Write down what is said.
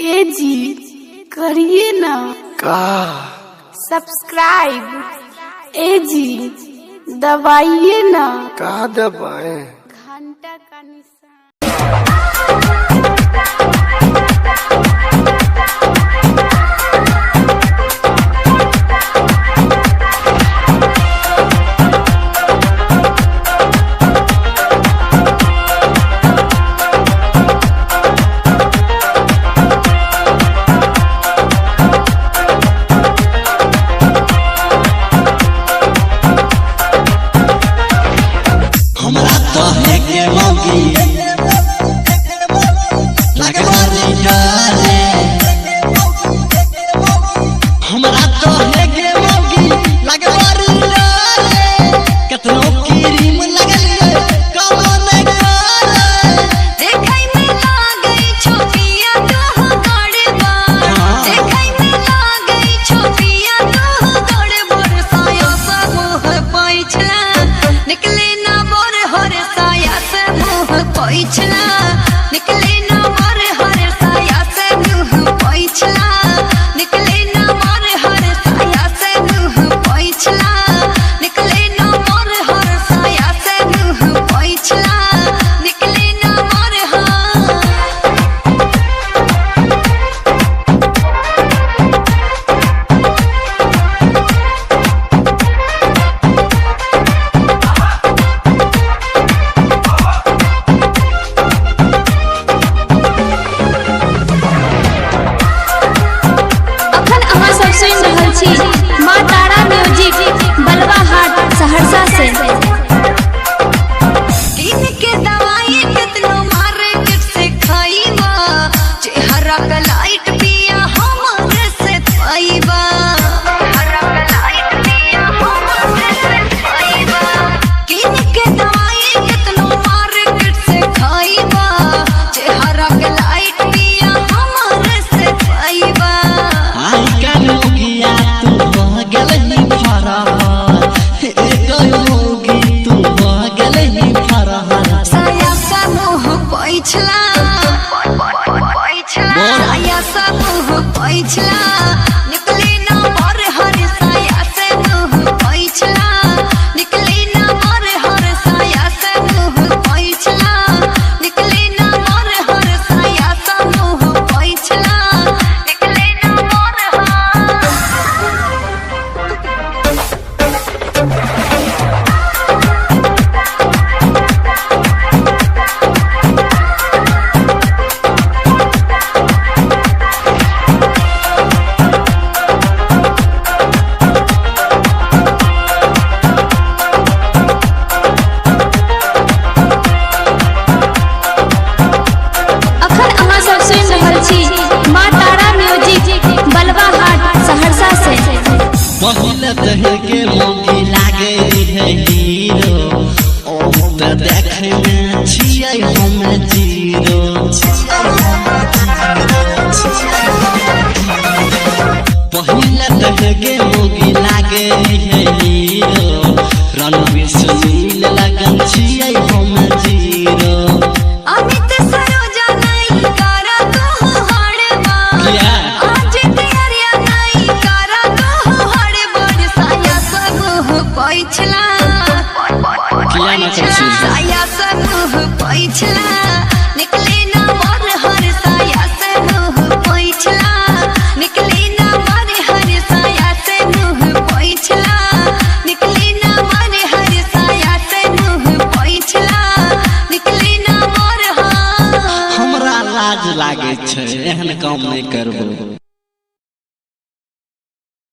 ए जी करिए ना का सब्सक्राइब। ए जी दबाइए ना। का दबाए? घंटा का निशान। हमरा तो है के मौगी लगवारी डाले, हमरा तो है के मौगी लगवारी डाले, कितनो क्रीम लगलिए कौनो नहीं डाले। देखै में लागै छोपिया तोह गड़बा, देखै में लागै छोपिया तोह गड़बड़। साया से मुँह पैछला निकले ना मोर हर साया से मुँह पैछला निकले ना मोर हर साया से मुँह पैछला निकले ना मोर हर साया से मुँह पैछला निकले ना मोर हर साया से मुँह पैछला निकले ना मोर अखन अहाँ सब सुनि रहल छी माँ तारा म्यूजिक बलवा हाट सहरसा से। किन के दवाई कितनो मार्केट से खाईबा, चेहरा का लाइट पिया हमरे से पाईबा, चेहरा का लाइट पिया हमरे से पाईबा। किन के दवाई कितनो मार्केट से खाईबा, चेहरा का लाइट पिया हमरे से पाईबा। आई का मौगिया तू हो गेलही फरार, एक मौगी तू हो गेलही फरार। साया सा मुँह पैछला साया सा मुँह पैछला निकले ना मोर हर साया से मुँह पैछला निकले ना मोर हर साया से मुँह पैछला निकले ना मोर हर साया से मुँह पैछला निकले ना मोर अखन अहाँ सब सुनि रहल छी माँ तारा म्यूजिक बलवा हाट सहरसा से। पहले देह के मौगी लागे है हीरो, ओ त देखे में छियै हम जीरो। पहले देह के मौगी लागे है हीरो, रणवीर सुनील लगन छियै हम जीरो। अमित सरोजा नहीं करा तू हड़बा, क्या? आज तैयारिया नहीं करा तू हड़बड़। साया से मुँह पैछला क्या ना कर छी? साया से मुँह पैछला निकले ना मोर हर साया से मुँह पैछला निकले ना मोर हर साया से मुँह पैछला निकले ना मोर हर साया से मुँह पैछला निकले ना मोर हमरा लाज लागे छै, एहन काम नहीं करबो।